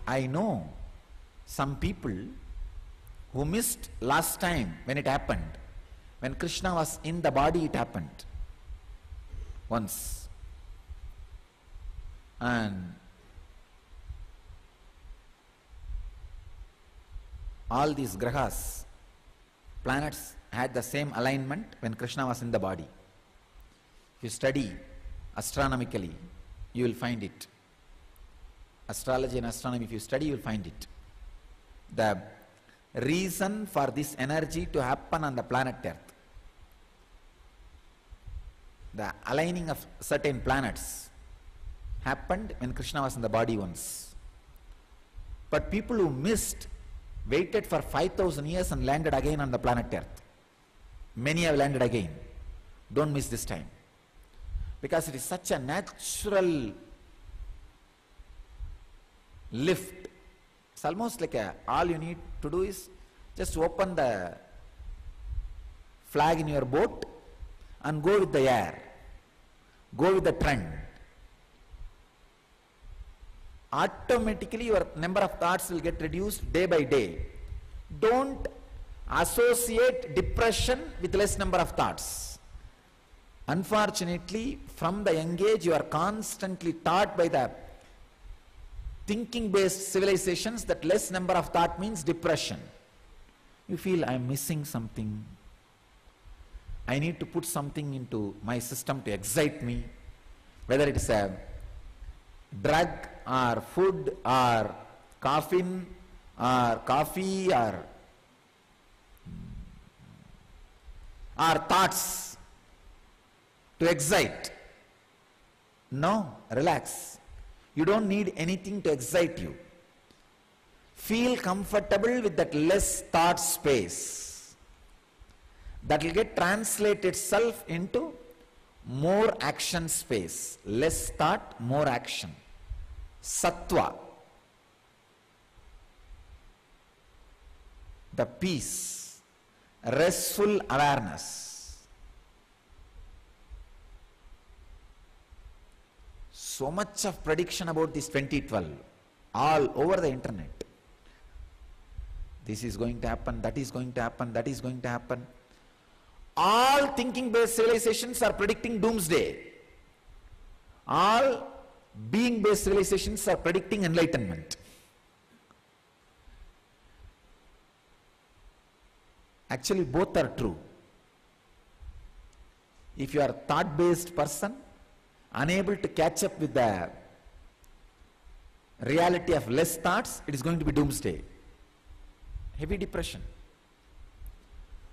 I know some people who missed last time when it happened. When Krishna was in the body, it happened once. And all these grahas, planets, had the same alignment when Krishna was in the body. If you study astronomically, you will find it. Astrology and astronomy, if you study, you will find it. The reason for this energy to happen on the planet Earth, the aligning of certain planets, happened when Krishna was in the body once. But people who missed waited for 5,000 years and landed again on the planet Earth. Many have landed again. Don't miss this time. Because it is such a natural lift. It's almost like all you need to do is just open the flag in your boat and go with the air. Go with the trend. Automatically your number of thoughts will get reduced day by day. Don't associate depression with less number of thoughts. Unfortunately, from the young age, you are constantly taught by the thinking-based civilizations that less number of thought means depression. You feel, I am missing something. I need to put something into my system to excite me. Whether it is a drug or food or caffeine or coffee or thoughts to excite. No, relax. You don't need anything to excite you. Feel comfortable with that less thought space. That will get translated itself into more action space. Less thought, more action. Sattva. The peace. Restful awareness. So much of prediction about this 2012, all over the internet. This is going to happen, that is going to happen, that is going to happen. All thinking-based civilizations are predicting doomsday. All being-based civilizations are predicting enlightenment. Actually, both are true. If you are a thought-based person, unable to catch up with the reality of less thoughts, it is going to be doomsday. Heavy depression.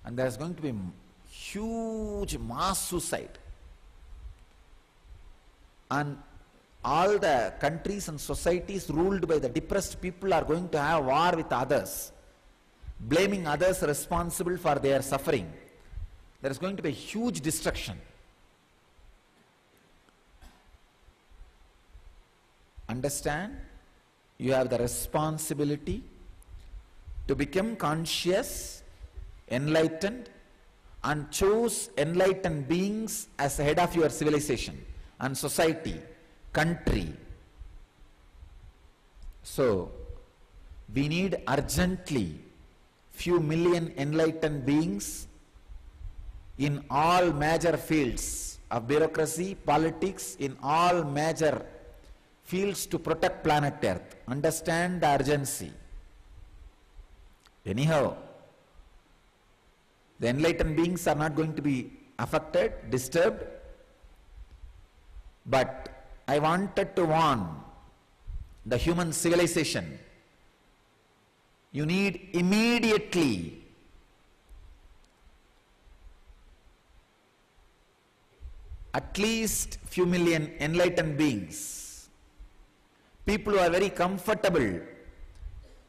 And there is going to be huge mass suicide. And all the countries and societies ruled by the depressed people are going to have war with others, blaming others responsible for their suffering. There is going to be a huge destruction. Understand, you have the responsibility to become conscious, enlightened, and choose enlightened beings as the head of your civilization and society, country. So, we need urgently few million enlightened beings in all major fields of bureaucracy, politics, in all major fields to protect planet Earth. Understand the urgency. Anyhow, the enlightened beings are not going to be affected, disturbed. But I wanted to warn the human civilization. You need immediately at least few million enlightened beings. People who are very comfortable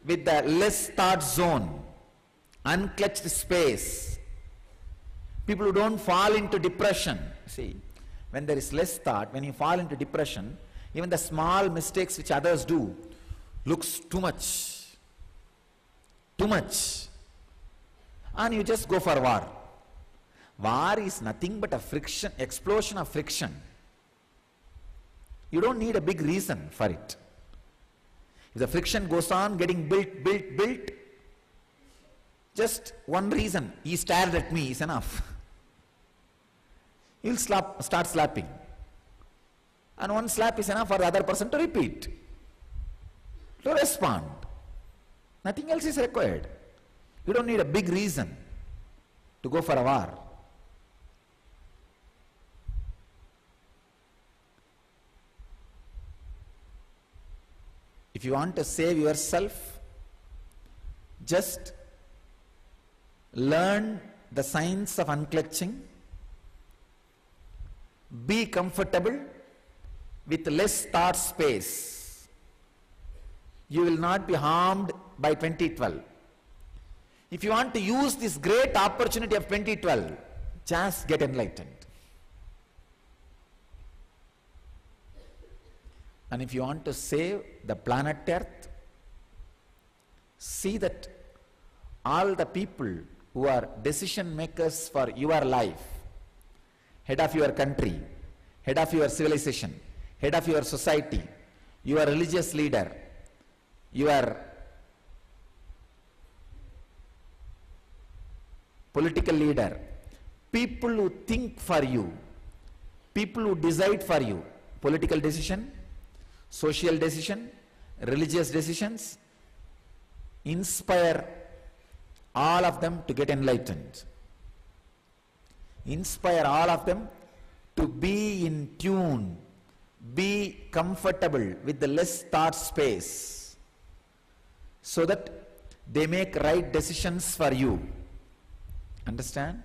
with the less thought zone, unclutched space. People who don't fall into depression. See, when there is less thought, when you fall into depression, even the small mistakes which others do looks too much. Too much. And you just go for war. War is nothing but a friction, explosion of friction. You don't need a big reason for it. If the friction goes on getting built, just one reason, he stared at me, is enough. He'll start slapping. And one slap is enough for the other person to repeat, to respond. Nothing else is required. You don't need a big reason to go for a war. If you want to save yourself, just learn the science of unclutching. Be comfortable with less thought space. You will not be harmed by 2012. If you want to use this great opportunity of 2012, just get enlightened. And if you want to save the planet Earth, see that all the people who are decision makers for your life, head of your country, head of your civilization, head of your society, your religious leader, your political leader, people who think for you, people who decide for you, political decision, social decision, religious decisions, inspire all of them to get enlightened. Inspire all of them to be in tune, be comfortable with the less thought space, so that they make right decisions for you. Understand?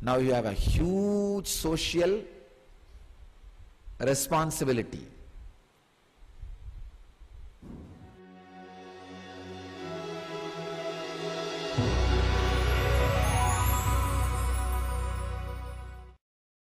Now you have a huge social responsibility.